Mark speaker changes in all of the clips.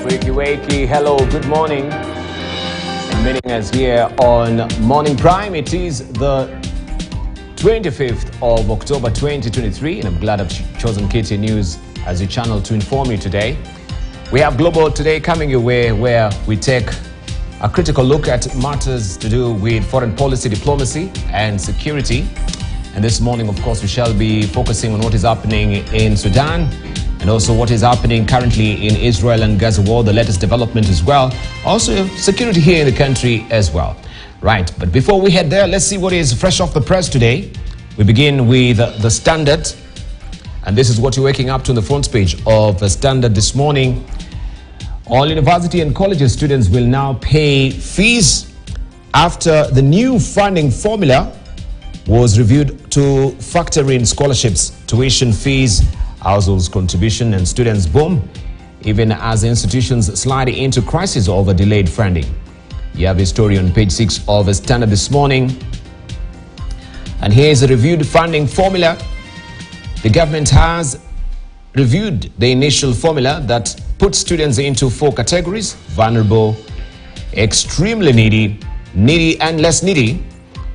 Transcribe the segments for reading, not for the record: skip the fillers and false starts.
Speaker 1: Wakey, hello, good morning. And meeting us here on Morning Prime. It is the 25th of October 2023, and I'm glad I've chosen KTN News as your channel to inform you today. We have Global Today coming your way, where we take a critical look at matters to do with foreign policy, diplomacy, and security. And this morning, of course, we shall be focusing on what is happening in Sudan, and also what is happening currently in Israel and Gaza war, the latest development as well. Also, security here in the country as well. Right, but before we head there, let's see what is fresh off the press today. We begin with the Standard, and this is what you're waking up to on the front page of the Standard this morning. All university and colleges students will now pay fees after the new funding formula was reviewed to factor in scholarships, tuition fees, households contribution, and students boom, even as institutions slide into crisis over delayed funding. You have a story on page 6 of the Standard this morning. And here's a reviewed funding formula. The government has reviewed the initial formula that puts students into 4 categories: vulnerable, extremely needy, needy, and less needy.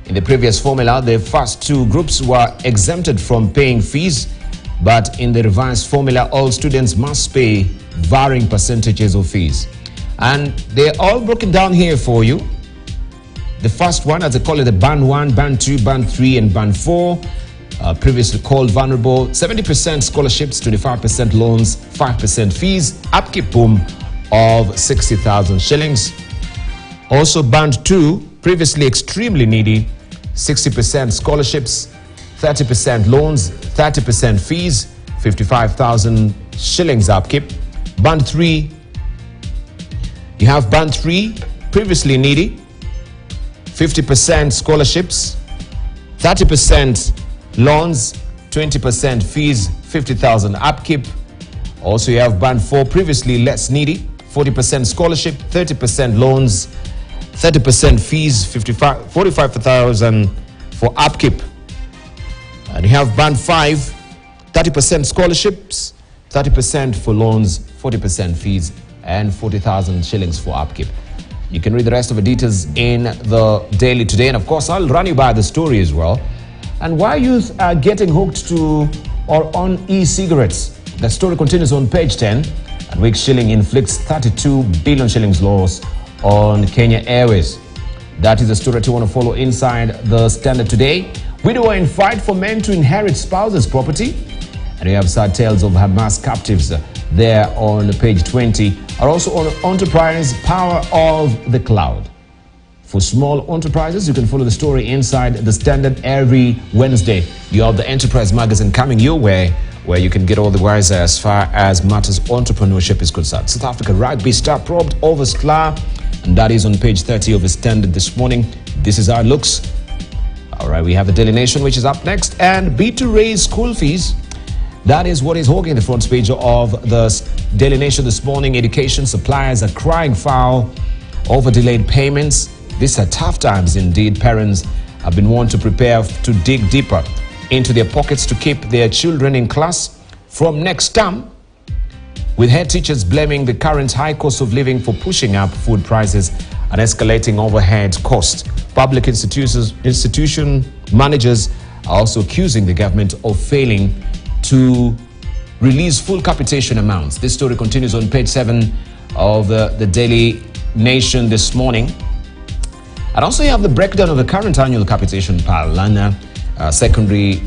Speaker 1: In the previous formula, the first 2 groups were exempted from paying fees, but in the revised formula, all students must pay varying percentages of fees. And they're all broken down here for you. The first one, as they call it, the Band 1, Band 2, Band 3, and Band 4, previously called vulnerable: 70% scholarships, 25% loans, 5% fees, upkeep boom of 60,000 shillings. Also Band 2, previously extremely needy: 60% scholarships, 30% loans, 30% fees, 55,000 shillings upkeep. Band 3, you have Band 3, previously needy: 50% scholarships, 30% loans, 20% fees, 50,000 upkeep. Also you have Band 4, previously less needy: 40% scholarship, 30% loans, 30% fees, 45,000 for upkeep. And you have Band 5, 30% scholarships, 30% for loans, 40% fees, and 40,000 shillings for upkeep. You can read the rest of the details in the Daily today, and of course I'll run you by the story as well. And why youth are getting hooked to or on e-cigarettes. The story continues on page 10. And weak shilling inflicts 32 billion shillings loss on Kenya Airways. That is the story that you want to follow inside the Standard today. Widower in fight for men to inherit spouse's property. And we have sad tales of Hamas captives there on page 20. Are also on enterprise power of the cloud. For small enterprises, you can follow the story inside the Standard every Wednesday. You have the Enterprise magazine coming your way, where you can get all the wiser as far as matters entrepreneurship is concerned. South Africa rugby star probed over Sklar, and that is on page 30 of the Standard this morning. This is how it looks. All right, we have the Daily Nation, which is up next, and bid to raise school fees. That is what is hogging the front page of the Daily Nation this morning. Education suppliers are crying foul over delayed payments. These are tough times indeed. Parents have been warned to prepare to dig deeper into their pockets to keep their children in class from next term, with head teachers blaming the current high cost of living for pushing up food prices and escalating overhead costs. Public institution managers are also accusing the government of failing to release full capitation amounts. This story continues on page 7 of the Daily Nation this morning. And also you have the breakdown of the current annual capitation per Lana secondary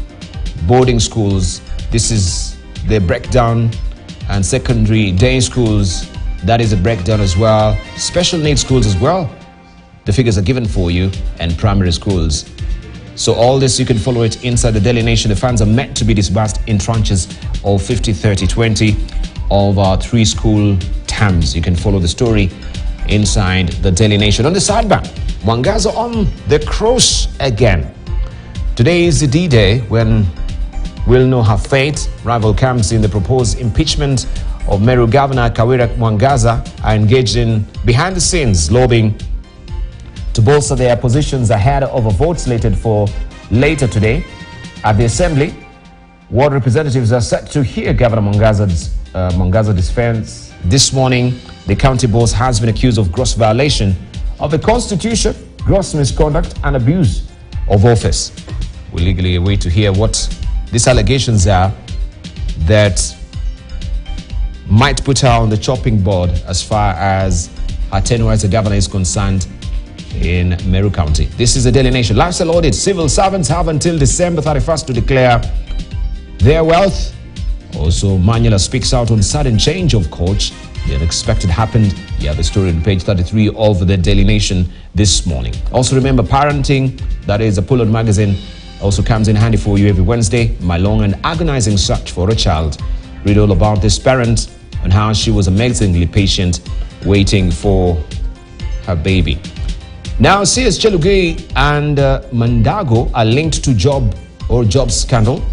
Speaker 1: boarding schools. This is the breakdown, and secondary day schools, that is a breakdown as well. Special needs schools as well, the figures are given for you, and primary schools. So all this, you can follow it inside the Daily Nation. The funds are meant to be disbursed in tranches of 50, 30, 20 of our 3 school terms. You can follow the story inside the Daily Nation. On the sidebar, Mwangaza on the cross again. Today is the D-Day when we'll know her fate. Rival camps in the proposed impeachment of Meru Governor Kawira Mwangaza are engaged in behind-the-scenes lobbying to bolster their positions ahead of a vote slated for later today. At the Assembly, ward representatives are set to hear Governor Mwangaza's This morning, the county boss has been accused of gross violation of the constitution, gross misconduct and abuse of office. We're legally await to hear what these allegations are that might put her on the chopping board as far as her tenure as a governor is concerned in Meru County. This is the Daily Nation. Lifestyle audit. Civil servants have until December 31st to declare their wealth. Also, Manula speaks out on sudden change of coach. The unexpected happened. You have the story on page 33 of the Daily Nation this morning. Also remember, parenting, that is a pull-on magazine, also comes in handy for you every Wednesday. My long and agonizing search for a child. Read all about this parent and how she was amazingly patient waiting for her baby. Now, CS Chelugui and Mandago are linked to job scandal.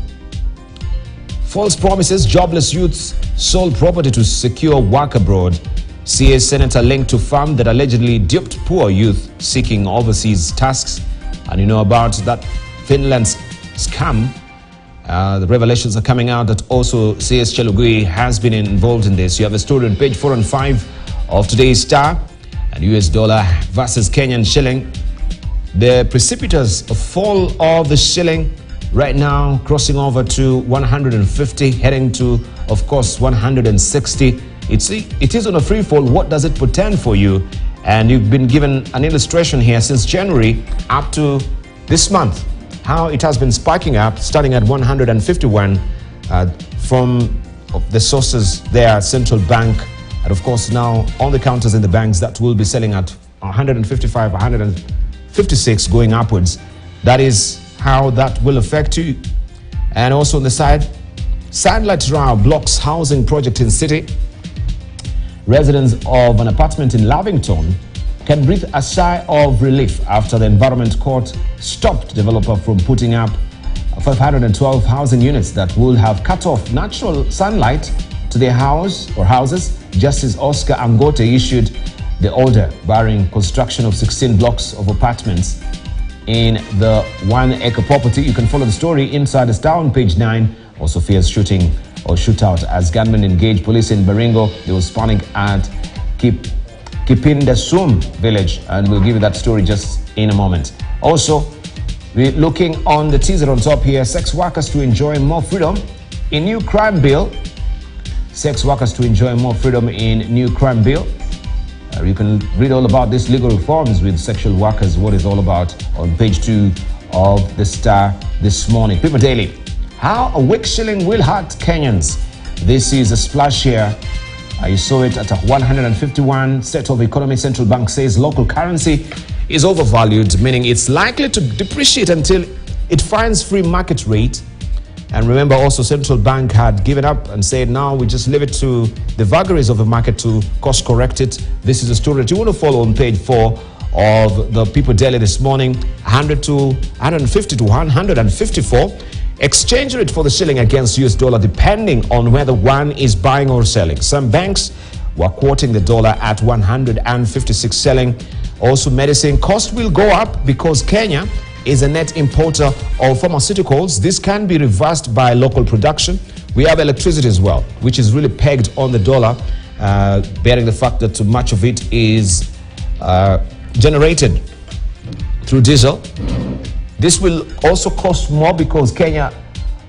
Speaker 1: False promises, jobless youths sold property to secure work abroad. CS senator linked to firm that allegedly duped poor youth seeking overseas tasks. And you know about that Finland's scam. The revelations are coming out that also CS Chelugui has been involved in this. You have a story on page 4 and 5 of today's Star. And US dollar versus Kenyan shilling. The precipitous fall of the shilling right now crossing over to 150, heading to, of course, 160. It is on a free fall. What does it portend for you? And you've been given an illustration here since January up to this month, how it has been spiking up, starting at 151 from the sources there, central bank. And of course, now on the counters in the banks, that will be selling at 155, 156 going upwards. That is how that will affect you. And also on the side, Sandlight Row blocks housing project in city. Residents of an apartment in Lavington can breathe a sigh of relief after the Environment Court stopped developer from putting up 512 housing units that would have cut off natural sunlight to their house or houses. Justice Oscar Angote issued the order barring construction of 16 blocks of apartments in the 1-acre property. You can follow the story inside the Star on page 9. Also fears shooting or shootout as gunmen engaged police in Baringo. They were spawning at Kipindasum village, and we'll give you that story just in a moment. Also, we're looking on the teaser on top here. Sex workers to enjoy more freedom in new crime bill. Sex workers to enjoy more freedom in new crime bill. You can read all about these legal reforms with sexual workers, what it's all about, on page 2 of the Star this morning. People Daily. How a weak shilling will hurt Kenyans. This is a splash here. You saw it at 151. State of Economy Central Bank says local currency is overvalued, meaning it's likely to depreciate until it finds free market rate. And remember also, Central Bank had given up and said, now we just leave it to the vagaries of the market to course correct it. This is a story that you want to follow on page 4 of the People Daily this morning. 100 to 150 to 154. Exchange rate for the shilling against US dollar depending on whether one is buying or selling. Some banks were quoting the dollar at 156 selling. Also, medicine cost will go up because Kenya is a net importer of pharmaceuticals. This can be reversed by local production. We have electricity as well, which is really pegged on the dollar, bearing the fact that much of it is generated through diesel. This will also cost more because Kenya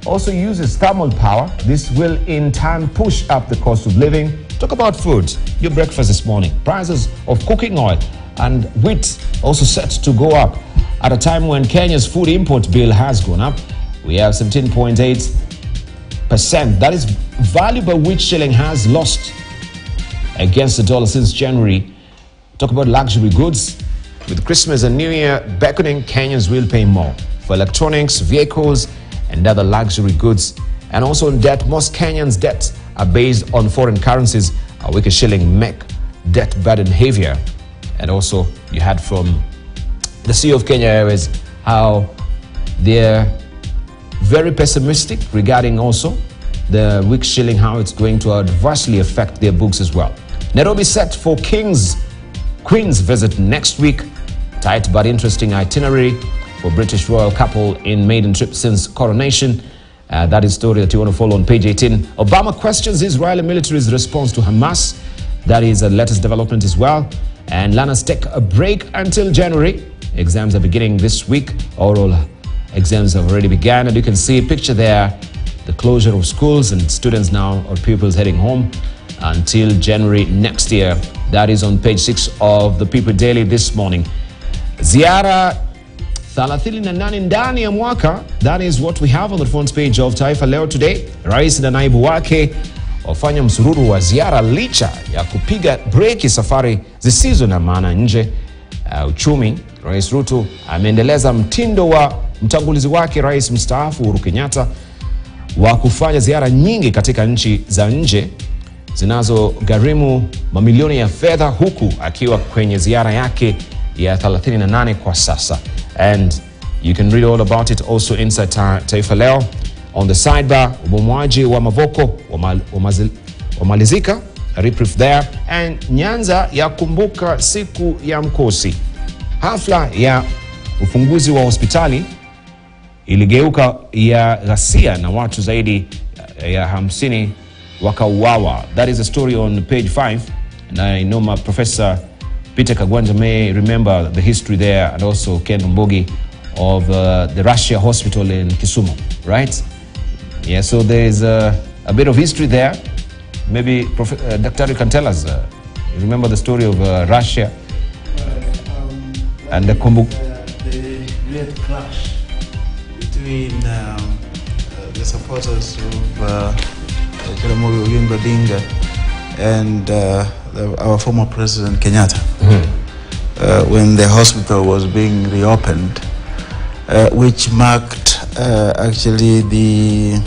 Speaker 1: also uses thermal power. This will in turn push up the cost of living. Talk about food, your breakfast this morning. Prices of cooking oil and wheat also set to go up at a time when Kenya's food import bill has gone up. We have 17.8%. That is value by which shilling has lost against the dollar since January. Talk about luxury goods. With Christmas and New Year beckoning, Kenyans will pay more for electronics, vehicles, and other luxury goods. And also in debt, most Kenyans' debts are based on foreign currencies. A weaker shilling make debt burden heavier. And also you had from the CEO of Kenya Airways how they're very pessimistic regarding also the weak shilling, how it's going to adversely affect their books as well. Nairobi set for Queen's visit next week. Tight but interesting itinerary for British royal couple in maiden trip since coronation. That is story that you want to follow on page 18. Obama questions Israeli military's response to Hamas. That is the latest development as well. And learners take a break until January. Exams are beginning this week. Oral exams have already begun, and you can see a picture there, the closure of schools and students now or pupils heading home until January next year. That is on page 6 of the People Daily this morning. Ziara 38 ndani ya mwaka. That is what we have on the front page of Taifa Leo today. Rais na naibu wake wafanya msururu wa ziara licha ya kupiga breki safari zisizo na maana nje. Uchumi, Rais Ruto ameendeleza mtindo wa mtangulizi wake Rais mstaafu Uhuru Kenyatta wa kufanya ziara nyingi katika nchi za nje zinazogharimu mamilioni ya fedha, huku akiwa kwenye ziara yake ya 38 kwa sasa. And you can read all about it also inside Taifa Leo. On the sidebar, ubomwaji wa Mavoko wamalizika, a reprieve there. And Nyanza ya kumbuka siku ya mkosi. Hafla ya ufunguzi wa hospitali iligeuka ya ghasia na watu zaidi ya 50 wakauawa. That is a story on page 5. And I know my Professor Peter Kagwanja may remember the history there, and also Ken Mbogi of the Russia hospital in Kisumu, right? Yeah, so there's a bit of history there. Maybe Dr. You can tell us, you remember the story of Russia and the
Speaker 2: great clash between the supporters of Jaramogi Oginga Odinga and our former President Kenyatta, when the hospital was being reopened, which marked actually the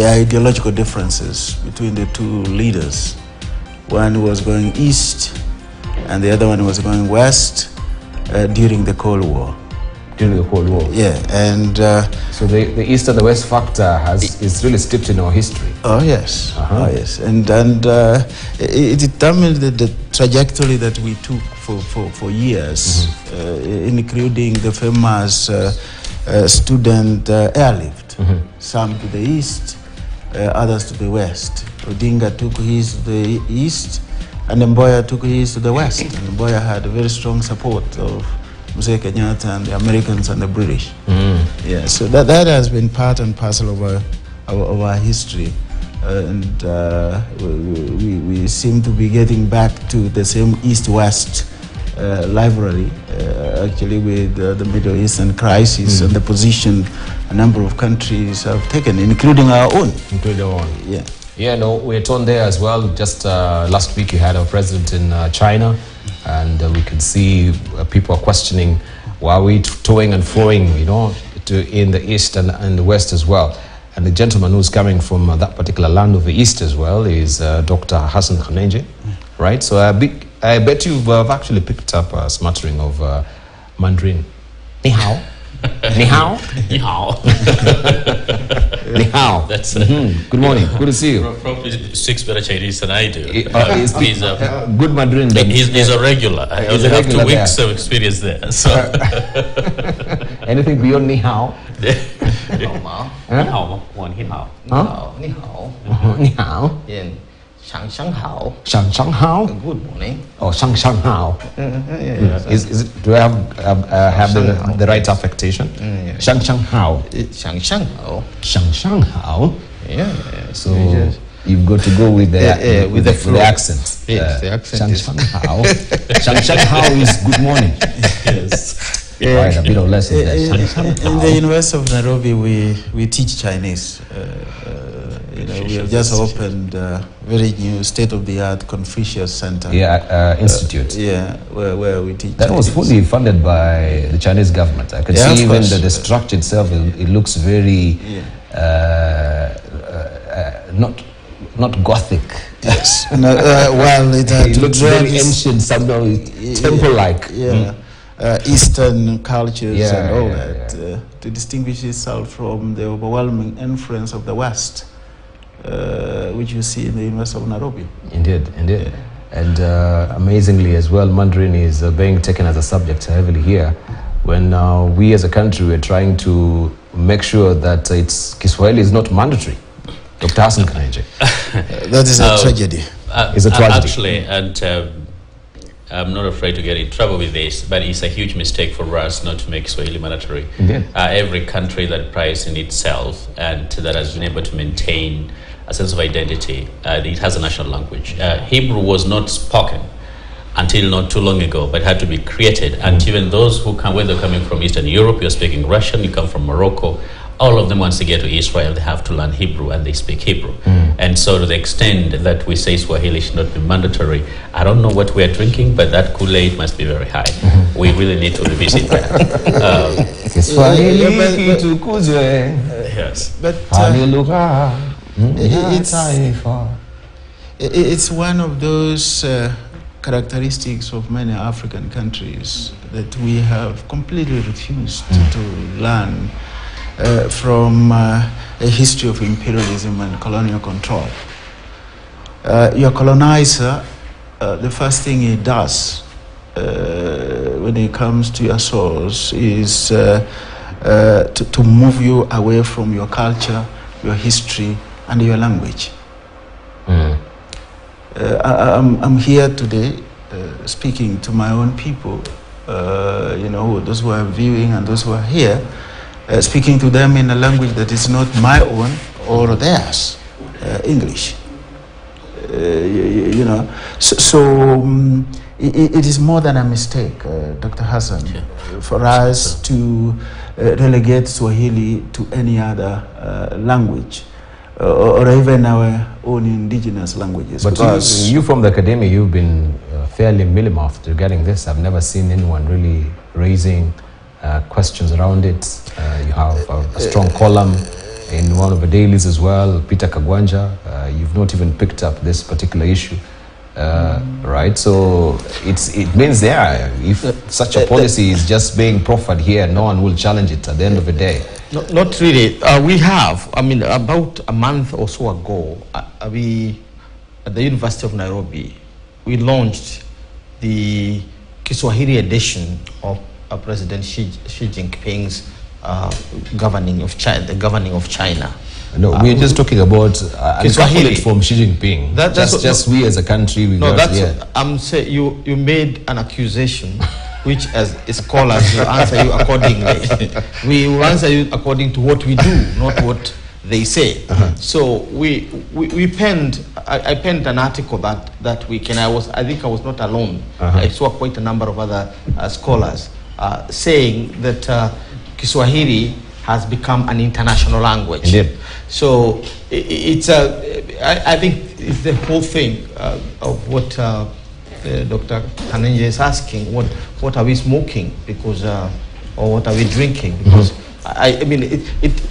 Speaker 2: ideological differences between the two leaders. One was going east and the other one was going west during the Cold War.
Speaker 1: During the Cold War.
Speaker 2: Yeah, and
Speaker 1: so the east and the west factor is really steeped in our history.
Speaker 2: Oh yes, oh yes, and it determined the trajectory that we took for years, including the famous student airlift. Some to the east, others to the west. Odinga took his to the east, and Mboya took his to the west. And Mboya had a very strong support of Mzee Kenyatta and the Americans and the British. Yeah, so that has been part and parcel of our history, and we seem to be getting back to the same east-west rivalry, actually, with the Middle Eastern crisis and the position a number of countries have taken, including our own.
Speaker 1: Including our own.
Speaker 2: Yeah.
Speaker 1: Yeah, no, we're torn there as well. Just last week you had our president in China, and we can see people are questioning why are we toing and froing, you know, in the east and the west as well. And the gentleman who's coming from that particular land of the east as well is Dr. Hassan Khanenje, right? So I bet you've actually picked up a smattering of Mandarin. Ni hao. Ni hao.
Speaker 3: Ni hao.
Speaker 1: Ni hao.
Speaker 3: That's
Speaker 1: Good morning. Good to see you.
Speaker 3: Probably speaks better Chinese than I do.
Speaker 1: He's good Mandarin.
Speaker 3: He's a regular. I only have 2 weeks of experience there. So
Speaker 1: anything beyond ni hao?
Speaker 3: Ni hao.
Speaker 4: Ni hao.
Speaker 1: Ni hao.
Speaker 4: Yeah. Shang hao.
Speaker 1: Shang hao.
Speaker 4: Good morning.
Speaker 1: Oh, shang hao.
Speaker 4: Yeah.
Speaker 1: Is it? Do I have the right affectation?
Speaker 4: Yeah.
Speaker 1: Shang hao.
Speaker 4: Shang hao.
Speaker 1: Shang hao.
Speaker 4: Yeah.
Speaker 1: So you've got to go with the accent.
Speaker 4: Yes, the accent.
Speaker 1: Shang hao. Shang hao is good morning.
Speaker 2: Yes.
Speaker 1: Quite a bit of lesson there.
Speaker 2: In the University of Nairobi, we teach Chinese. We have just opened a very new state-of-the-art Confucius Center.
Speaker 1: Institute.
Speaker 2: Where we teach.
Speaker 1: That was fully funded by the Chinese government. I can see even the structure itself. It looks very not Gothic.
Speaker 2: Yes. Well,
Speaker 1: it looks very ancient, somehow temple-like.
Speaker 2: Eastern cultures and all that, to distinguish itself from the overwhelming influence of the West, which you see in the University of Nairobi.
Speaker 1: Indeed. And amazingly as well, Mandarin is being taken as a subject heavily here, when we as a country are trying to make sure that Kiswahili is not mandatory. Dr. Hassan Kanenje.
Speaker 2: That is a tragedy.
Speaker 1: It's a tragedy.
Speaker 3: Actually, and I'm not afraid to get in trouble with this, but it's a huge mistake for us not to make Swahili mandatory.
Speaker 1: Indeed.
Speaker 3: Every country that prides in itself and that has been able to maintain a sense of identity, it has a national language. Hebrew was not spoken until not too long ago, but had to be created. And even those who come, when they're coming from Eastern Europe, you're speaking Russian, you come from Morocco, all of them, once they get to Israel, they have to learn Hebrew, and they speak Hebrew. And so to the extent that we say Swahili should not be mandatory, I don't know what we're drinking, but that Kool-Aid must be very high. We really need to revisit that. Yes.
Speaker 2: But it's one of those characteristics of many African countries that we have completely refused to learn from a history of imperialism and colonial control. Your colonizer, the first thing he does when it comes to your source is to move you away from your culture, your history, and your language. I'm here today speaking to my own people, those who are viewing and those who are here, speaking to them in a language that is not my own or theirs, English. It is more than a mistake, Dr. Hassan, for us to relegate Swahili to any other language, or even our own indigenous languages.
Speaker 1: But you from the academy, you've been fairly minimal regarding this. I've never seen anyone really raising questions around it. You have a strong column in one of the dailies as well, Peter Kagwanja. You've not even picked up this particular issue, right? So it means there, if such a policy is just being proffered here, no one will challenge it at the end of the day.
Speaker 4: Not really. We have, about a month or so ago, we, at the University of Nairobi, we launched the Kiswahili edition of President Xi Jinping's governing of China.
Speaker 1: No, we're just talking about Kiswahili from Xi Jinping. Just we as a country.
Speaker 4: I'm saying you made an accusation, which as scholars will answer you accordingly. We will answer you according to what we do, not what they say. So we penned. I penned an article that week, and I think I was not alone. I saw quite a number of other scholars saying that Kiswahili has become an international language.
Speaker 1: Indeed.
Speaker 4: So it's I think it's the whole thing of what Dr. Kanenje is asking. What are we smoking? Because or what are we drinking? Because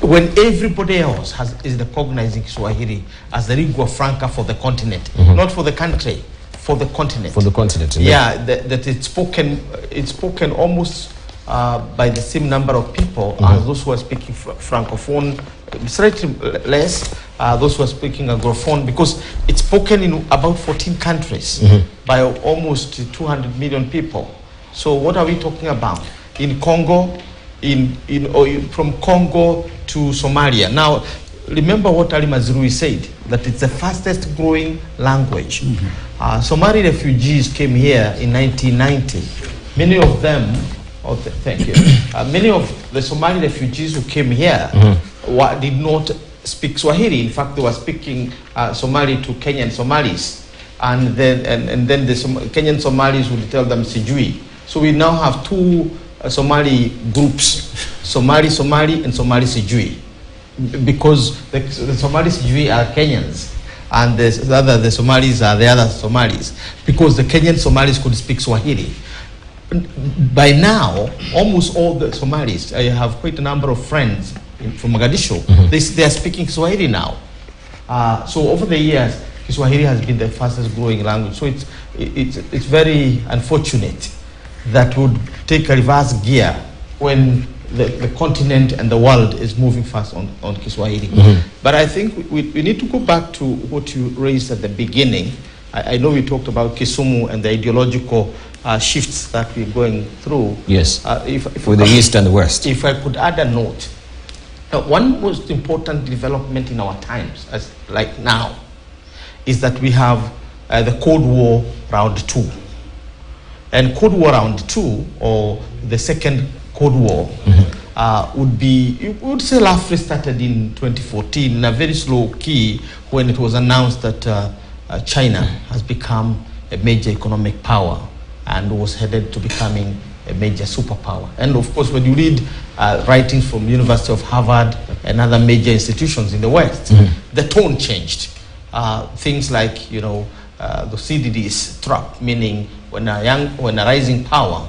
Speaker 4: when everybody else is recognizing Swahili as the lingua franca for the continent, not for the country, for the continent.
Speaker 1: For the continent.
Speaker 4: Yeah, that it's spoken almost by the same number of people as those who are speaking francophone, slightly less those who are speaking anglophone, because it's spoken in about 14 countries by almost 200 million people. So what are we talking about? In Congo, from Congo to Somalia. Now, remember what Ali Mazrui said, that it's the fastest growing language. Somali refugees came here in 1990. Many of them, thank you. Many of the Somali refugees who came here did not speak Swahili. In fact, they were speaking Somali to Kenyan Somalis. And then the Kenyan Somalis would tell them Sijui. So we now have two Somali groups, Somali and Somali Sijui, because the Somali Sijui are Kenyans, and the Somalis are the other Somalis, because the Kenyan Somalis could speak Swahili. By now, almost all the Somalis, I have quite a number of friends from Mogadishu, they are speaking Swahili now. So over the years, Swahili has been the fastest growing language. So it's very unfortunate that would take a reverse gear when the continent and the world is moving fast on Kiswahili. But I think we need to go back to what you raised at the beginning. I know we talked about Kisumu and the ideological shifts that we're going through.
Speaker 1: Yes, for the East and the West.
Speaker 4: If I could add a note, Now, one most important development in our times, as like now, is that we have the Cold War Round 2. And Cold War Round 2, or the second Cold War, would be, you would say, roughly started in 2014 in a very slow key when it was announced that China has become a major economic power and was headed to becoming a major superpower. And of course, when you read writings from University of Harvard and other major institutions in the West, the tone changed. Things like, you know, the CDD's trap, meaning when a rising power,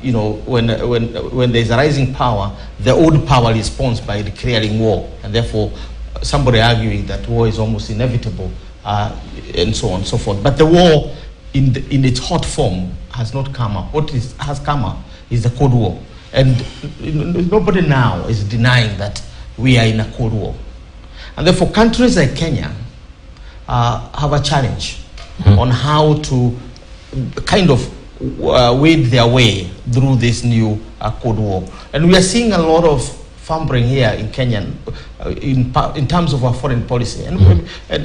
Speaker 4: you know, when there's a rising power, the old power responds by declaring war, and therefore somebody arguing that war is almost inevitable, and so on and so forth. But the war in its hot form has not come up. What has come up is the Cold War. And nobody now is denying that we are in a Cold War. And therefore countries like Kenya have a challenge on how to kind of wade their way through this new Cold War. And we are seeing a lot of fumbling here in Kenya in terms of our foreign policy. And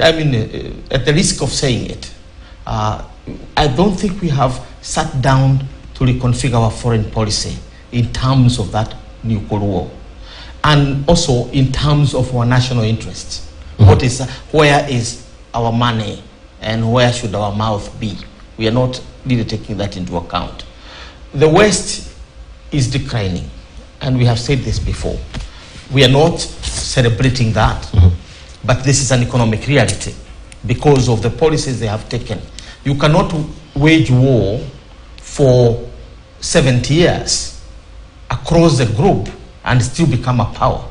Speaker 4: I mean, at the risk of saying it, I don't think we have sat down to reconfigure our foreign policy in terms of that new Cold War, and also in terms of our national interests. Where is our money and where should our mouth be? We are not really taking that into account. The West is declining, and we have said this before. We are not celebrating that, but this is an economic reality because of the policies they have taken. You cannot wage war for 70 years across the globe and still become a power.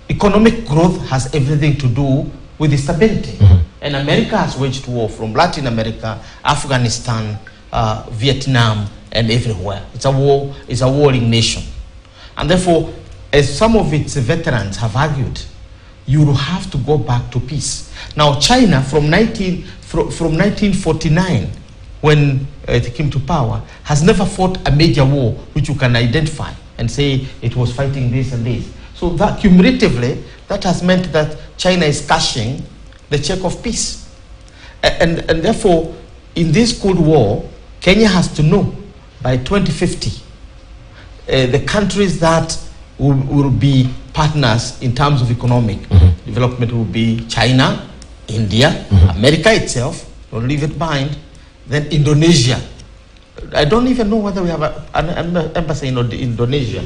Speaker 4: Economic growth has everything to do with stability. And America has waged war from Latin America, Afghanistan, Vietnam, and everywhere. It's a warring nation. And therefore, as some of its veterans have argued, you have to go back to peace. Now, China, from 1949, when it came to power, has never fought a major war which you can identify and say it was fighting this and this. So that cumulatively, that has meant that China is cashing the check of peace. And therefore, in this Cold War, Kenya has to know by 2050, the countries that will be partners in terms of economic development will be China, India, America itself, don't leave it behind, then Indonesia. I don't even know whether we have an embassy in Indonesia.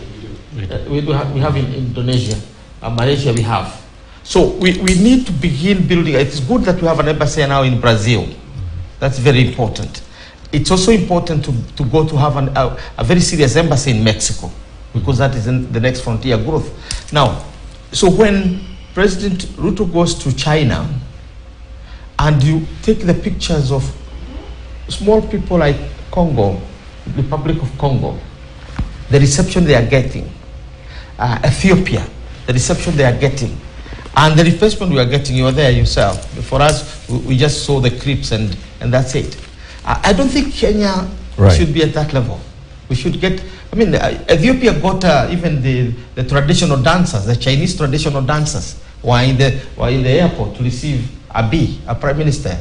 Speaker 4: We have in Indonesia, Malaysia we have. So we need to begin building. It's good that we have an embassy now in Brazil. That's very important. It's also important to go to have a very serious embassy in Mexico, because that is in the next frontier growth. Now, so when President Ruto goes to China, and you take the pictures of small people like Congo, Republic of Congo, the reception they are getting, Ethiopia, the reception they are getting, and the replacement we are getting, you are there yourself. For us, we just saw the clips and that's it. I don't think Kenya should be at that level. We should get, I mean, Ethiopia got even the traditional dancers, the Chinese traditional dancers, were in the airport to receive Abiy, a prime minister.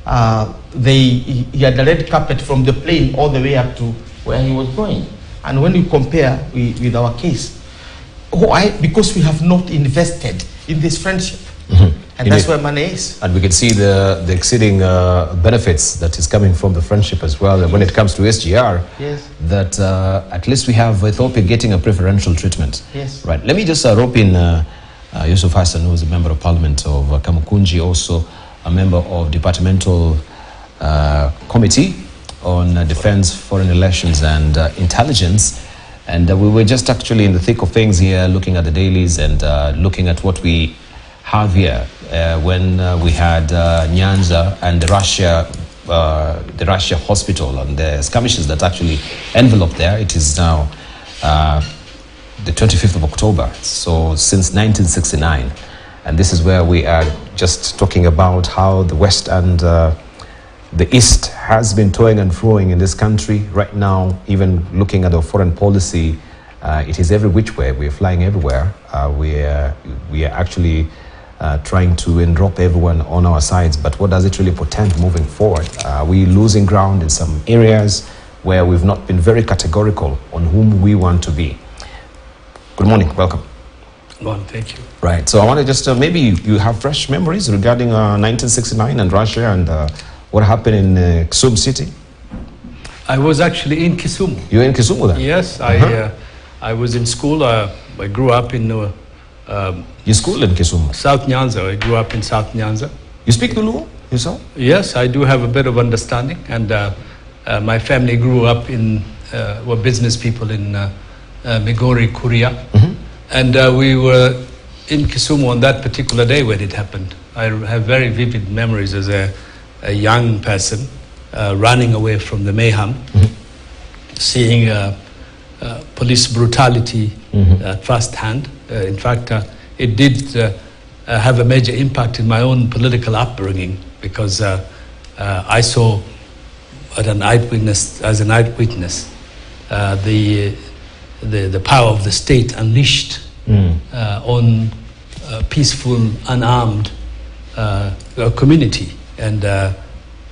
Speaker 4: He had the red carpet from the plane all the way up to where he was going. And when you compare with our case, why? Because we have not invested in this friendship. And that's where money is. And
Speaker 1: we can see the exceeding benefits that is coming from the friendship as well. And when it comes to SGR, that at least we have Ethiopia getting a preferential treatment. Right. Let me just rope in Yusuf Hassan, who is a member of parliament of Kamukunji, also a member of departmental committee on defense, foreign relations and intelligence. And we were just actually in the thick of things here, looking at the dailies and looking at what we have here when we had Nyanza and the Russia hospital and the skirmishes that actually enveloped there. It is now the 25th of October, so since 1969. And this is where we are just talking about how the West and the East has been toing and froing in this country right now, even looking at our foreign policy It is every which way. We're flying everywhere. We are actually trying to enrop everyone on our sides. But what does it really portend moving forward? We're losing ground in some areas where we've not been very categorical on whom we want to be. Good morning. Welcome.
Speaker 5: Good morning. Thank you.
Speaker 1: Right. So I want to just maybe you have fresh memories regarding 1969 and Russia and what happened in Kisumu City.
Speaker 5: I was actually in Kisumu.
Speaker 1: You were in Kisumu then?
Speaker 5: Yes, I was in school. I grew up in
Speaker 1: You schooled in Kisumu?
Speaker 5: South Nyanza. I grew up in South Nyanza.
Speaker 1: You speak Lulu yourself?
Speaker 5: Yes, I do have a bit of understanding, and my family grew up in were business people in Migori, Kuria, and we were in Kisumu on that particular day when it happened. I have very vivid memories as a young person running away from the mayhem, seeing police brutality at first hand. In fact, it did have a major impact in my own political upbringing, because I saw as an eyewitness the power of the state unleashed on peaceful, unarmed community, and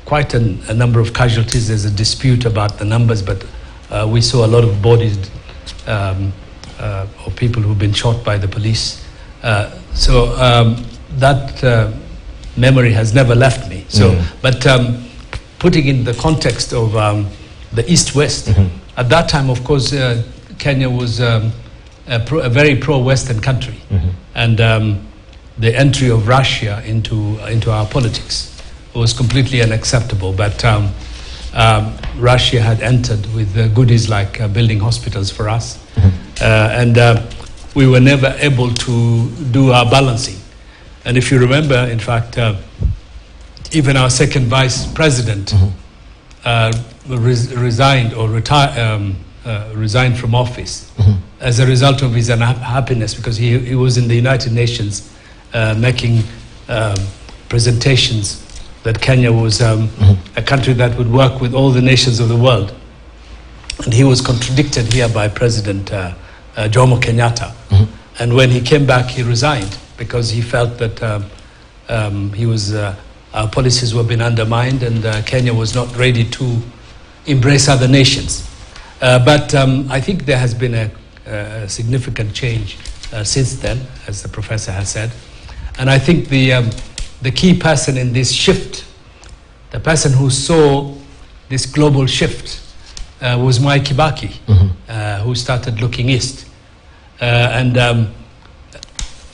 Speaker 5: quite a number of casualties. There's a dispute about the numbers, but we saw a lot of bodies of people who've been shot by the police. So that memory has never left me. So, but putting in the context of the East-West, at that time, of course, Kenya was a very pro-Western country, and the entry of Russia into our politics was completely unacceptable. But Russia had entered with goodies like building hospitals for us, and we were never able to do our balancing. And if you remember, in fact, even our second vice president resigned or resigned from office as a result of his unhappiness, because he was in the United Nations making presentations that Kenya was a country that would work with all the nations of the world. And he was contradicted here by President Jomo Kenyatta. And when he came back, he resigned, because he felt that our policies were being undermined, and Kenya was not ready to embrace other nations. But I think there has been a significant change since then, as the professor has said. And I think the key person in this shift, the person who saw this global shift, was Mwai Kibaki, who started looking east. And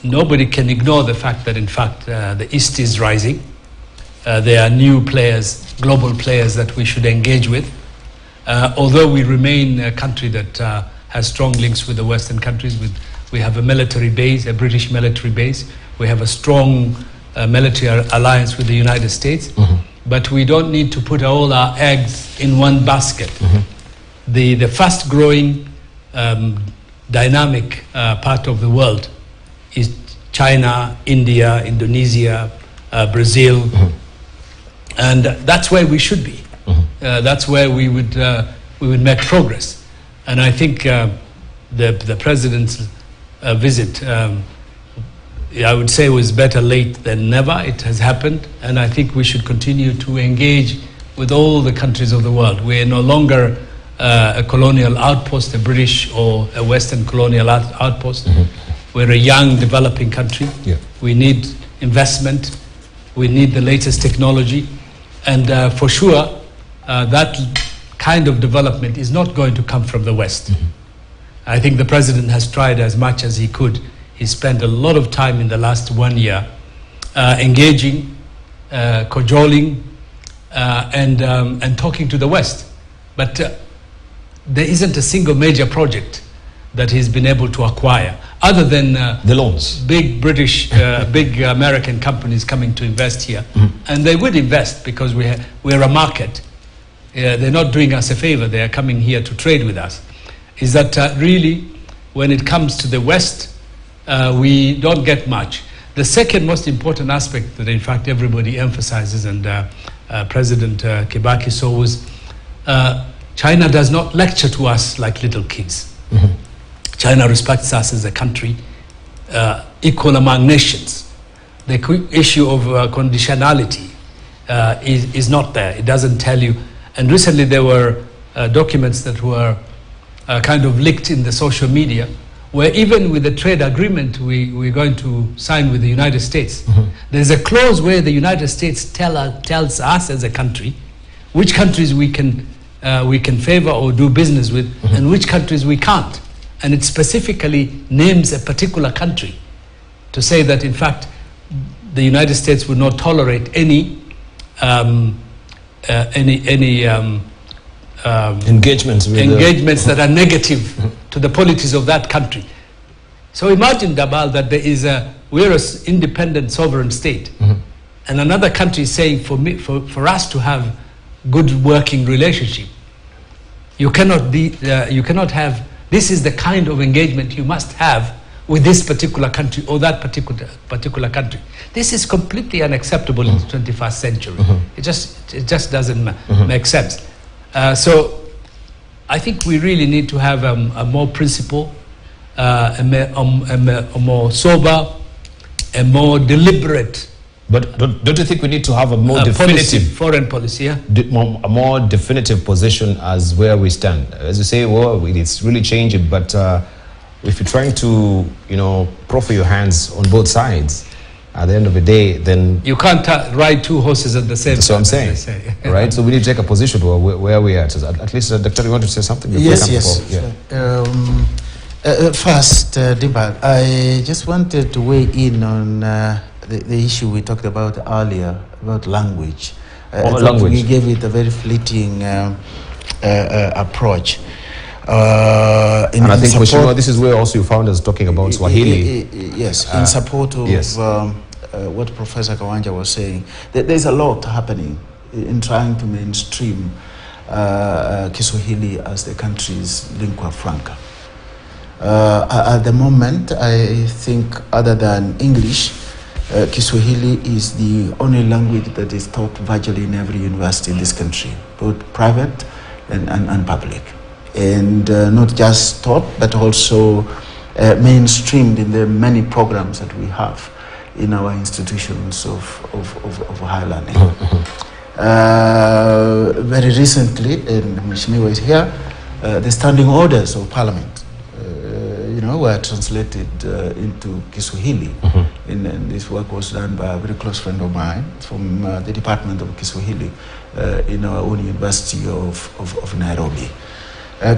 Speaker 5: nobody can ignore the fact that, in fact, the East is rising. There are new players, global players that we should engage with. Although we remain a country that has strong links with the Western countries, we have a military base, a British military base. We have a strong military alliance with the United States. But we don't need to put all our eggs in one basket. The fast-growing, dynamic part of the world is China, India, Indonesia, Brazil, and that's where we should be. That's where we would make progress. And I think the president's visit, I would say, was better late than never. It has happened, and I think we should continue to engage with all the countries of the world. We are no longer a colonial outpost, a British or a Western colonial outpost. We're a young, developing country. We need investment. We need the latest technology. And for sure, that kind of development is not going to come from the West. I think the president has tried as much as he could. He spent a lot of time in the last 1 year engaging, cajoling, and talking to the West. But there isn't a single major project that he's been able to acquire, other than
Speaker 1: the loans.
Speaker 5: Big British, big American companies coming to invest here. And they would invest because we're a market. They're not doing us a favor. They are coming here to trade with us. Is that really, when it comes to the West, we don't get much. The second most important aspect that, in fact, everybody emphasizes, and President Kibaki saw, was China does not lecture to us like little kids. China respects us as a country, equal among nations. The issue of conditionality is not there. It doesn't tell you. And recently there were documents that were kind of leaked in the social media, where even with the trade agreement we're going to sign with the United States, there's a clause where the United States tells us as a country which countries we can favor or do business with, and which countries we can't. And it specifically names a particular country to say that, in fact, the United States would not tolerate any
Speaker 1: engagements
Speaker 5: that are negative to the policies of that country. So imagine, Dabal, that we're an independent sovereign state, and another country is saying for us to have good working relationship, you cannot have. This is the kind of engagement you must have with this particular country or that particular country. This is completely unacceptable in the 21st century. It just doesn't make sense. So I think we really need to have a more principled, a more sober, a more deliberate.
Speaker 1: But don't you think we need to have a more definitive
Speaker 5: foreign policy? Yeah?
Speaker 1: A more definitive position as where we stand? As you say, well, it's really changing, but if you're trying to, proffer your hands on both sides, at the end of the day, then
Speaker 5: you can't ride two horses at the same time.
Speaker 1: That's what I'm saying, right? So we need to take a position where we are. So at least, Doctor, you want to say something?
Speaker 2: Yes. First, Dibal, I just wanted to weigh in on the issue we talked about earlier about language.
Speaker 1: Language.
Speaker 2: We gave it a very fleeting approach. And I think
Speaker 1: this is where also you found us talking about Swahili.
Speaker 2: Yes, in support of what Professor Kawanja was saying. There's a lot happening in trying to mainstream Kiswahili as the country's lingua franca. At the moment, I think other than English, Kiswahili is the only language that is taught virtually in every university in this country, both private and public. And not just taught, but also mainstreamed in the many programs that we have in our institutions of higher learning. Very recently, and Mheshimiwa is here, the standing orders of Parliament, were translated into Kiswahili. And this work was done by a very close friend of mine from the Department of Kiswahili in our own University of Nairobi.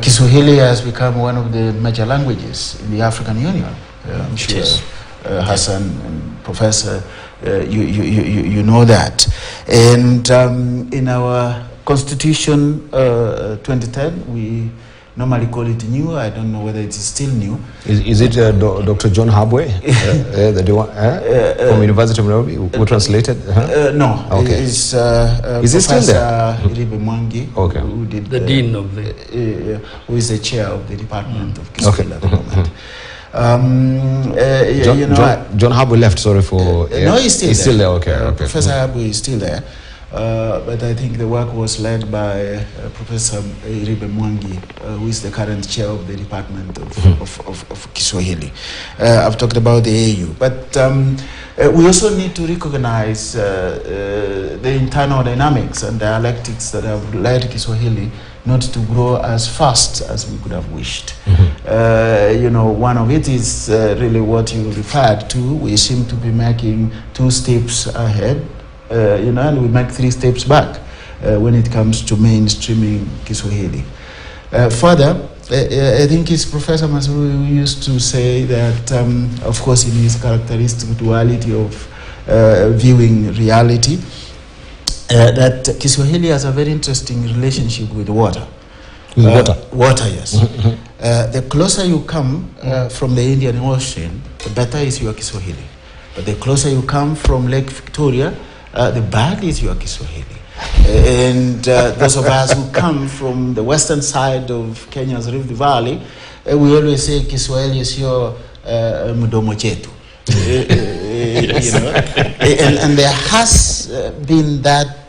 Speaker 2: Kiswahili has become one of the major languages in the African Union. I'm sure Hassan and Professor, you know that. And in our Constitution 2010, we normally call it new. I don't know whether it is still new.
Speaker 1: Is it Dr. John Habwe, from University of Nairobi, who translated?
Speaker 2: No.
Speaker 1: Okay.
Speaker 2: It's
Speaker 1: is it still there?
Speaker 2: Iribe Mwangi,
Speaker 5: who did the dean of the...
Speaker 2: who is the chair of the Department of Kiswahili at the moment.
Speaker 1: John Habwe left, sorry for...
Speaker 2: No, he's still
Speaker 1: there. Okay.
Speaker 2: Professor Habwe is still there. But I think the work was led by Professor Iribe Mwangi, who is the current chair of the Department of Kiswahili. I've talked about the AU. But we also need to recognize the internal dynamics and dialectics that have led Kiswahili not to grow as fast as we could have wished. One of it is really what you referred to. We seem to be making 2 steps ahead. And we make 3 steps back when it comes to mainstreaming Kiswahili. Further, I think it's Professor Masuru who used to say that, of course, in his characteristic duality of viewing reality, that Kiswahili has a very interesting relationship with water. Water, yes. The closer you come from the Indian Ocean, the better is your Kiswahili. But the closer you come from Lake Victoria, the bad is your Kiswahili. And those of us who come from the western side of Kenya's Rift Valley, we always say Kiswahili is your mdomo chetu. And there has been that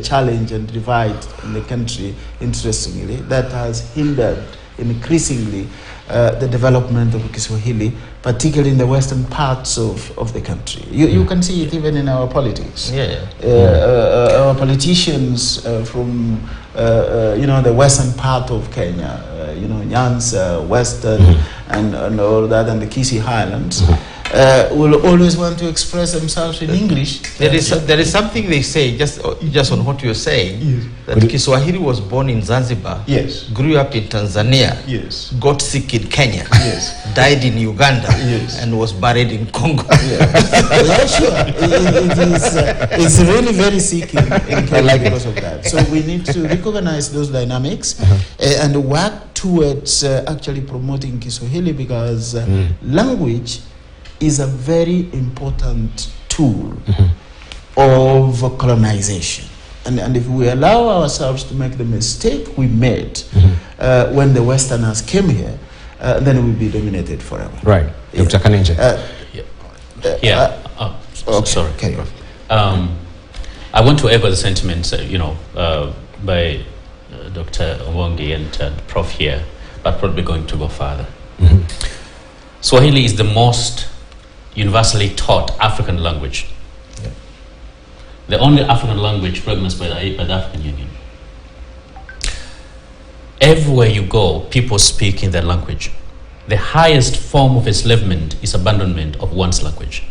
Speaker 2: challenge and divide in the country, interestingly, that has hindered increasingly the development of Kiswahili, particularly in the western parts of the country. You can see it even in our politics. Our politicians from the western part of Kenya, Nyanza, Western, and all that, and the Kisii Highlands, will always want to express themselves in English.
Speaker 4: There is something they say, just on what you're saying, that Kiswahili was born in Zanzibar, grew up in Tanzania, got sick in Kenya, died in Uganda, and was buried in Congo.
Speaker 2: Yeah, sure. It's really very sick in Kenya because of that. So we need to recognize those dynamics and work towards actually promoting Kiswahili, because language is a very important tool of colonization. And if we allow ourselves to make the mistake we made when the Westerners came here, then we'll be dominated forever.
Speaker 1: Right. Dr. Kanenje.
Speaker 3: Sorry.
Speaker 2: Carry on.
Speaker 3: I want to echo the sentiments, by Dr. Omongi and Prof here, but probably going to go further. Swahili is the most universally taught African language. The only African language recognized by the African Union. Everywhere you go, people speak in their language. The highest form of enslavement is abandonment of one's language.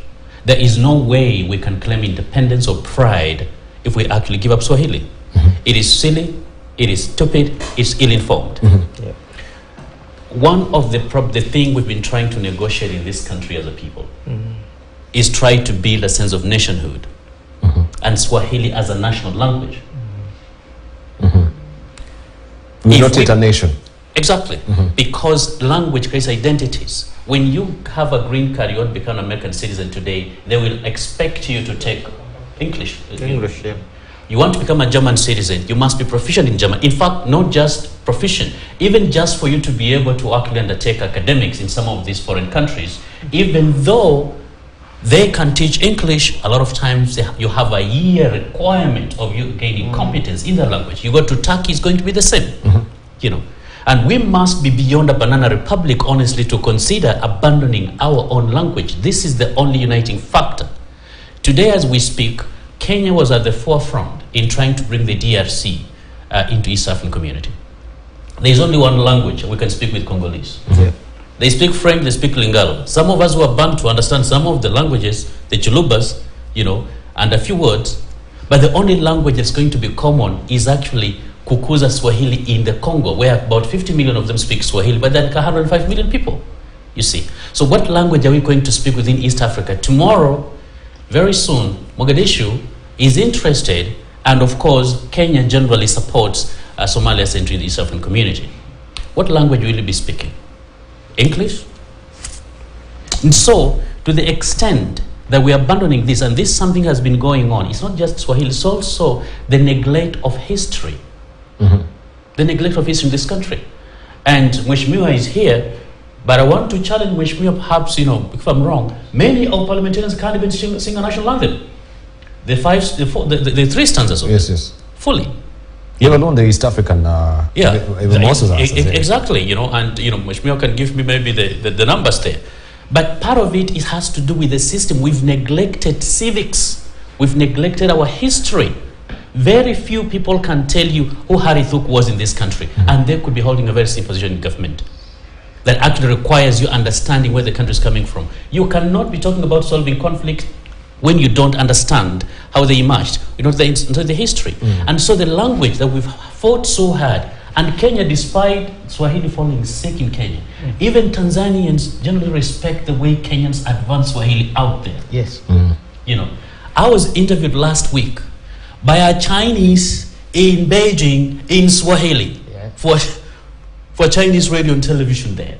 Speaker 3: There is no way we can claim independence or pride if we actually give up Swahili. It is silly, it is stupid, it's ill-informed. One of the thing we've been trying to negotiate in this country as a people is try to build a sense of nationhood and Swahili as a national language.
Speaker 1: We're not yet a nation.
Speaker 3: Exactly. Because language creates identities. When you have a green card, you want to become an American citizen today, they will expect you to take English. You want to become a German citizen, you must be proficient in German. In fact, not just proficient, even just for you to be able to actually undertake academics in some of these foreign countries, even though they can teach English, a lot of times you have a year requirement of you gaining competence in the language. You go to Turkey, it's going to be the same. And we must be beyond a banana republic, honestly, to consider abandoning our own language. This is the only uniting factor. Today, as we speak, Kenya was at the forefront in trying to bring the DRC into East African community. There is only one language we can speak with Congolese. They speak French, they speak Lingala. Some of us were bound to understand some of the languages, the Chulubas, and a few words. But the only language that's going to be common is actually Kukuza Swahili in the Congo, where about 50 million of them speak Swahili, but there are 105 million people, you see. So what language are we going to speak within East Africa? Tomorrow, very soon, Mogadishu is interested, and of course, Kenya generally supports Somalia's entry in the East African community. What language will you be speaking? English? And so, to the extent that we are abandoning this, and this something has been going on, it's not just Swahili, it's also the neglect of history. The neglect of history in this country. And Mheshimiwa is here, but I want to challenge Mheshimiwa, perhaps, if I'm wrong, many of parliamentarians can't even sing a national anthem. The three stanzas of it. Fully.
Speaker 1: Let alone the East African, most of that.
Speaker 3: Exactly, and Mheshimiwa can give me maybe the numbers there. But part of it has to do with the system. We've neglected civics. We've neglected our history. Very few people can tell you who Harry Thuk was in this country, and they could be holding a very senior position in government that actually requires you understanding where the country is coming from. You cannot be talking about solving conflict when you don't understand how they emerged, the history. And so the language that we've fought so hard, and Kenya, despite Swahili falling sick in Kenya, even Tanzanians generally respect the way Kenyans advance Swahili out there.
Speaker 4: Yes.
Speaker 3: I was interviewed last week by a Chinese in Beijing in Swahili for Chinese radio and television there,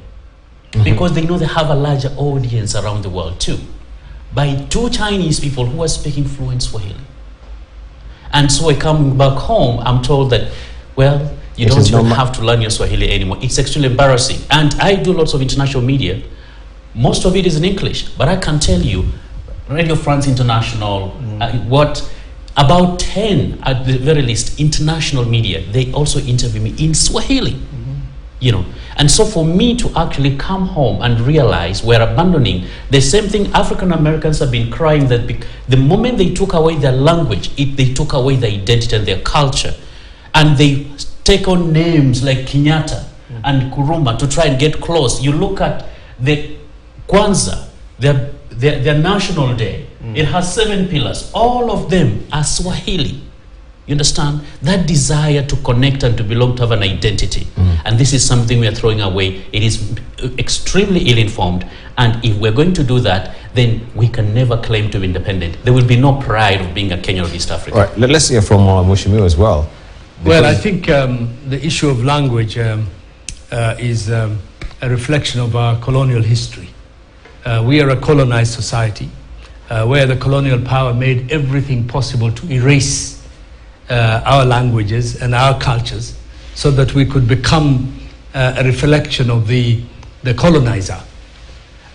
Speaker 3: because they know they have a larger audience around the world too, by two Chinese people who are speaking fluent Swahili. And so coming back home, I'm told that, well, you don't even have to learn your Swahili anymore. It's extremely embarrassing. And I do lots of international media. Most of it is in English, but I can tell you, Radio France International, about 10 at the very least international media, they also interview me in Swahili. you know. And so for me to actually come home and realize we're abandoning the same thing African Americans have been crying, that the moment they took away their language, they took away their identity and their culture. And they take on names like Kenyatta and Kuruma to try and get close. You look at the Kwanzaa, their national day, it has 7 pillars. All of them are Swahili. You understand? That desire to connect and to belong, to have an identity. And this is something we are throwing away. It is extremely ill-informed. And if we're going to do that, then we can never claim to be independent. There will be no pride of being a Kenyan of East Africa.
Speaker 1: All right, let's hear from Mheshimiwa as well.
Speaker 5: Well, I think the issue of language is a reflection of our colonial history. We are a colonized society where the colonial power made everything possible to erase our languages and our cultures so that we could become a reflection of the colonizer.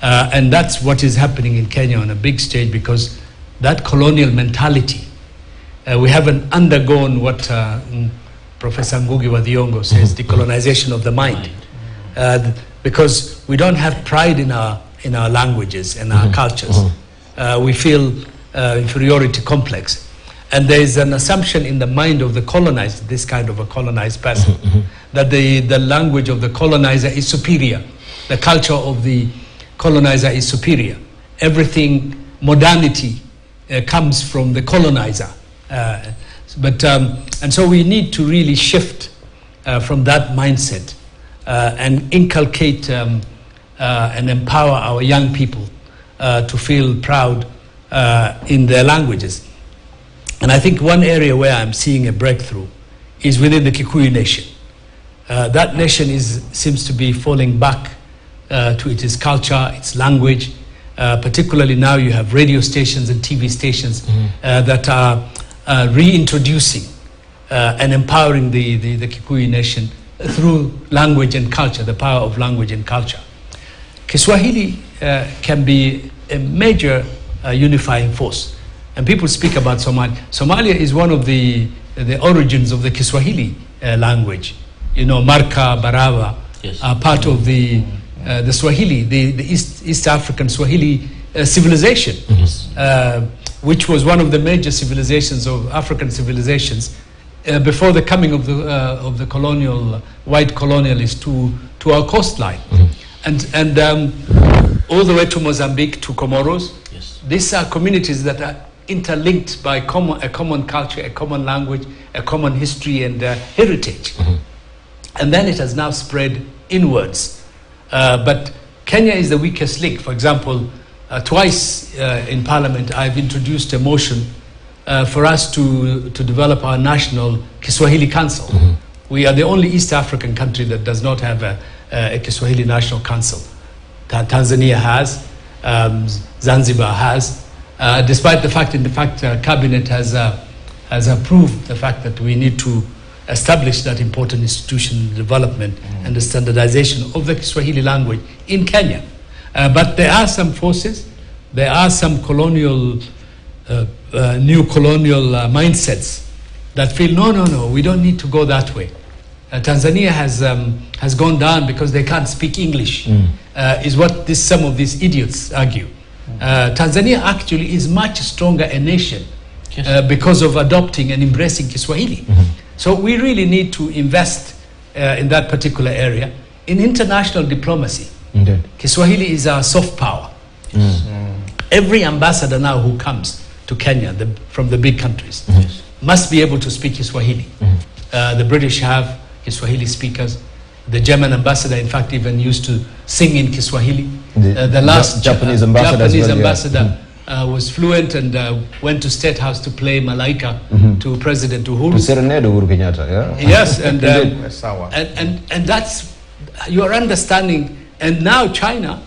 Speaker 5: And that's what is happening in Kenya on a big stage, because that colonial mentality, we haven't undergone what Professor Ngugi wa Thiong'o says, decolonization of the mind. Because we don't have pride in our languages and our cultures. We feel inferiority complex. And there is an assumption in the mind of the colonized, this kind of a colonized person, that the language of the colonizer is superior. The culture of the colonizer is superior. Everything, modernity, comes from the colonizer. And so we need to really shift from that mindset and inculcate and empower our young people to feel proud in their languages. And I think one area where I'm seeing a breakthrough is within the Kikuyu nation. That nation seems to be falling back to its culture, its language. Particularly now you have radio stations and TV stations that are reintroducing and empowering the Kikuyu nation through language and culture, the power of language and culture. Kiswahili can be a major unifying force. And people speak about Somalia. Somalia is one of the origins of the Kiswahili language. You know, Marka, Barawa are part of the Swahili, the East African Swahili civilization, which was one of the major civilizations of African civilizations before the coming of the colonial white colonialists to our coastline, and all the way to Mozambique, to Comoros. These are communities that are interlinked by a common culture, a common language, a common history and heritage. And then it has now spread inwards. But Kenya is the weakest link. For example, twice in Parliament I've introduced a motion for us to develop our national Kiswahili Council. We are the only East African country that does not have a Kiswahili National Council. Tanzania has, Zanzibar has, despite the fact, Cabinet has approved the fact that we need to establish that important institutional development and the standardization of the Kiswahili language in Kenya. But there are some forces, there are some colonial, new colonial mindsets that feel, no, we don't need to go that way. Tanzania has gone down because they can't speak English, is what some of these idiots argue. Tanzania actually is much stronger a nation because of adopting and embracing Kiswahili. So we really need to invest in that particular area. In international diplomacy, Kiswahili is our soft power. Every ambassador now who comes to Kenya from the big countries must be able to speak Kiswahili. The British have Kiswahili speakers. The German ambassador, in fact, even used to sing in Kiswahili. The last
Speaker 1: Japanese ambassador,
Speaker 5: was fluent and went to State House to play Malaika to President Uhuru.
Speaker 1: To serenade Uhuru Kenyatta,
Speaker 5: Yes, and that's your understanding. And now China,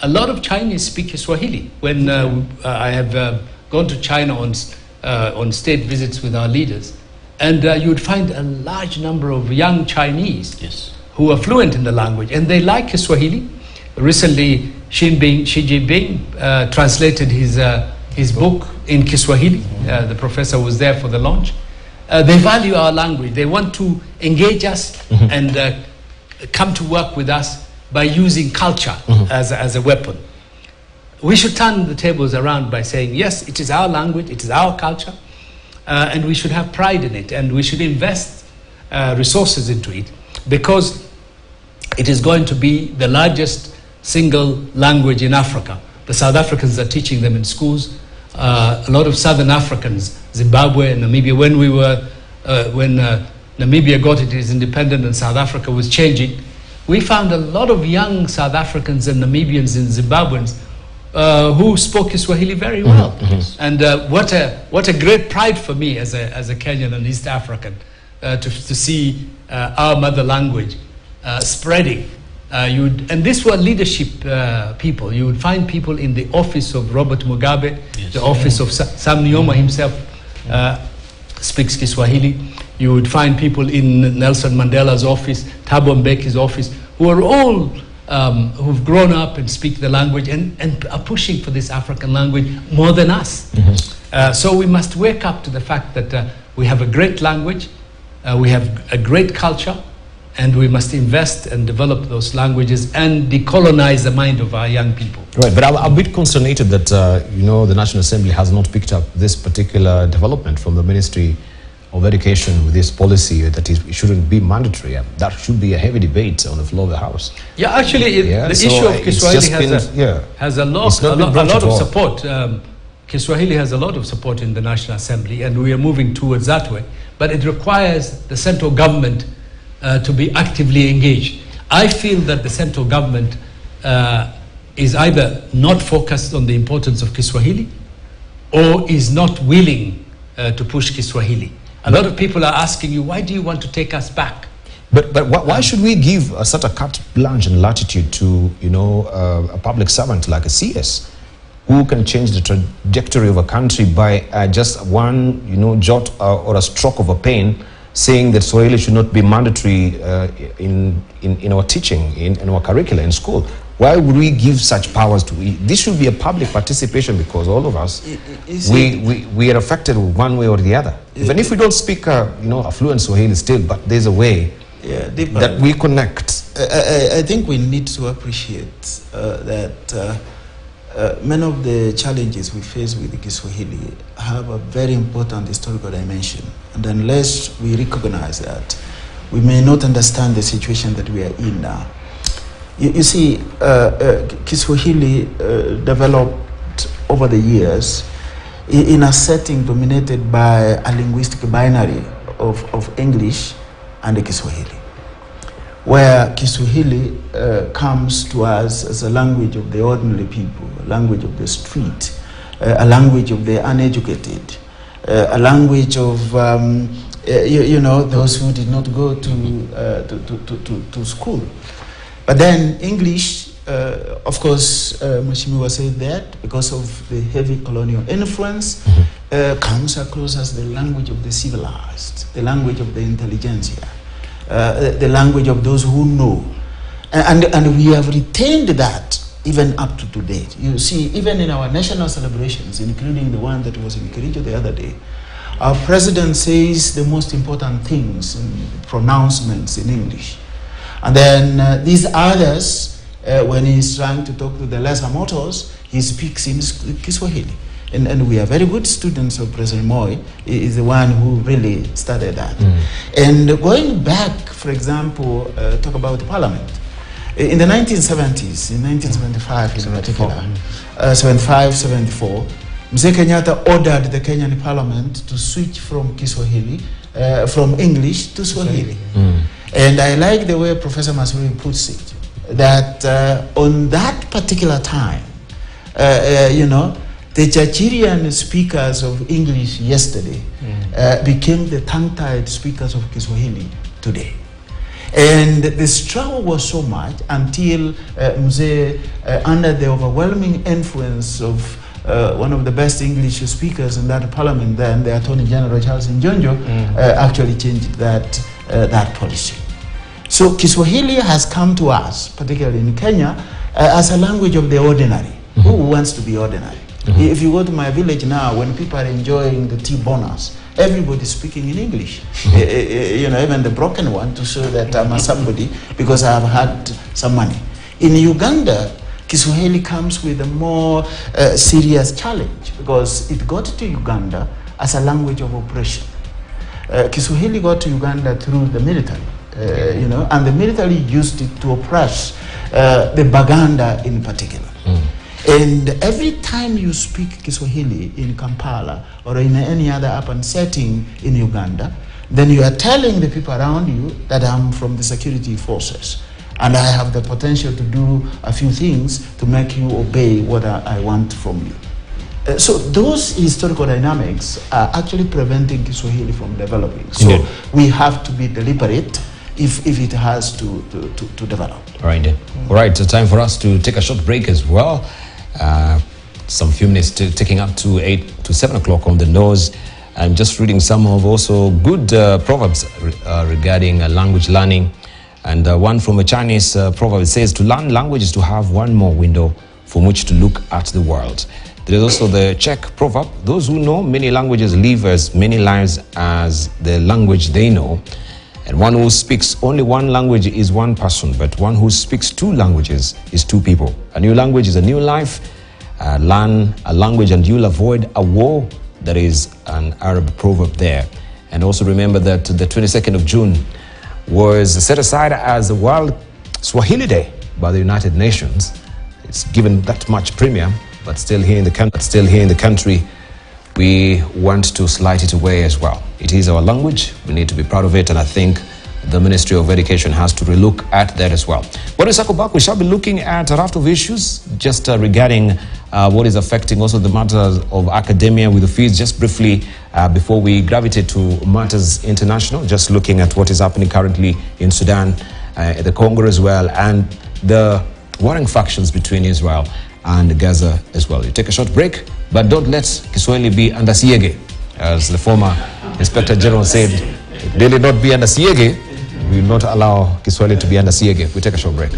Speaker 5: a lot of Chinese speak Kiswahili. When I have gone to China on state visits with our leaders, and you would find a large number of young Chinese who are fluent in the language, and they like Kiswahili. Recently, Xi Jinping translated his book in Kiswahili. The professor was there for the launch. They value our language. They want to engage us and come to work with us by using culture as a weapon. We should turn the tables around by saying, yes, it is our language, it is our culture, and we should have pride in it, and we should invest resources into it, because it is going to be the largest single language in Africa. The South Africans are teaching them in schools. A lot of Southern Africans, Zimbabwe and Namibia, when Namibia got its independence and South Africa was changing, we found a lot of young South Africans and Namibians and Zimbabweans who spoke Kiswahili very well. And what a great pride for me as a Kenyan and East African to see our mother language spreading. And these were leadership people. You would find people in the office of Robert Mugabe, the office of Sam Nujoma himself speaks Kiswahili. You would find people in Nelson Mandela's office, Thabo Mbeki's office, who are all who've grown up and speak the language and are pushing for this African language more than us. So we must wake up to the fact that we have a great language, we have a great culture, and we must invest and develop those languages and decolonize the mind of our young people.
Speaker 1: Right, but I'm a bit consternated that the National Assembly has not picked up this particular development from the Ministry of Education with this policy that it shouldn't be mandatory. That should be a heavy debate on the floor of the House.
Speaker 5: Yeah, actually, the issue of Kiswahili has a lot of support. Kiswahili has a lot of support in the National Assembly, and we are moving towards that way. But it requires the central government to be actively engaged. I feel that the central government is either not focused on the importance of Kiswahili or is not willing to push Kiswahili. A lot of people are asking you, why do you want to take us back?
Speaker 1: But why should we give such a carte blanche and latitude to a public servant like a CS, who can change the trajectory of a country by just one jot or a stroke of a pen, saying that Swahili should not be mandatory in our teaching, in our curricula in school? Why would we give such powers to this? Should be a public participation, because all of us, we are affected one way or the other. Even if we don't speak a fluent Swahili still, but there's a way that we connect.
Speaker 2: I think we need to appreciate that many of the challenges we face with Kiswahili have a very important historical dimension. And unless we recognize that, we may not understand the situation that we are in now. You see, Kiswahili developed over the years in a setting dominated by a linguistic binary of English and Kiswahili, where Kiswahili comes to us as a language of the ordinary people, a language of the street, a language of the uneducated, a language of those who did not go to school. But then English, of course, Mheshimiwa said that because of the heavy colonial influence, comes across as the language of the civilized, the language of the intelligentsia, the language of those who know. And we have retained that even up to today. You see, even in our national celebrations, including the one that was in Kericho the other day, our president says the most important things in pronouncements in English. And then these others, when he's trying to talk to the lesser mortals, he speaks in Kiswahili. And we are very good students of President Moi. He is the one who really started that. And going back, for example, talk about Parliament. In the 1970s, in 1975 in particular, 75, 74, Mzee Kenyatta ordered the Kenyan Parliament to switch from Kiswahili, from English to Swahili. And I like the way Professor Masuri puts it, that on that particular time, the Chachirian speakers of English yesterday became the tongue-tied speakers of Kiswahili today. And the struggle was so much until Mzee, under the overwhelming influence of one of the best English speakers in that parliament then, the Attorney General Charles Njonjo, actually changed that policy. So Kiswahili has come to us, particularly in Kenya, as a language of the ordinary. Who wants to be ordinary? If you go to my village now, when people are enjoying the tea bonus, everybody speaking in English. You know, even the broken one, to show that I'm a somebody because I have had some money. In Uganda, Kiswahili comes with a more serious challenge because it got to Uganda as a language of oppression. Kiswahili got to Uganda through the military, you know, and the military used it to oppress the Baganda in particular. And every time you speak Kiswahili in Kampala or in any other urban setting in Uganda, then you are telling the people around you that I'm from the security forces and I have the potential to do a few things to make you obey what I want from you. So those historical dynamics are actually preventing Kiswahili from developing. So
Speaker 1: Indeed.
Speaker 2: we have to be deliberate if it has to develop.
Speaker 1: All right. All right, so time for us to take a short break as well. Some few minutes taking up to 8 to 7 o'clock on the nose. I'm just reading some of also good proverbs regarding language learning. And one from a Chinese proverb says, to learn language is to have one more window from which to look at the world. There is also the Czech proverb, those who know many languages live as many lives as the language they know. And one who speaks only one language is one person, but one who speaks two languages is two people. A new language is a new life. Learn a language and you'll avoid a war. That is an Arab proverb there. And also remember that the 22nd of June was set aside as the World Swahili Day by the United Nations. It's given that much premium, but still here in the country, we want to slight it away as well. It is our language. We need to be proud of it, and I think the Ministry of Education has to relook at that as well. When we circle back, we shall be looking at a raft of issues just regarding what is affecting also the matters of academia with the fees. Just briefly, before we gravitate to matters international, just looking at what is happening currently in Sudan, the Congo as well, and the warring factions between Israel and Gaza as well. You take a short break, but don't let Kiswahili be under siege. As the former Inspector General said, really not be under siege. We will not allow Kiswahili to be under siege. We take a short break.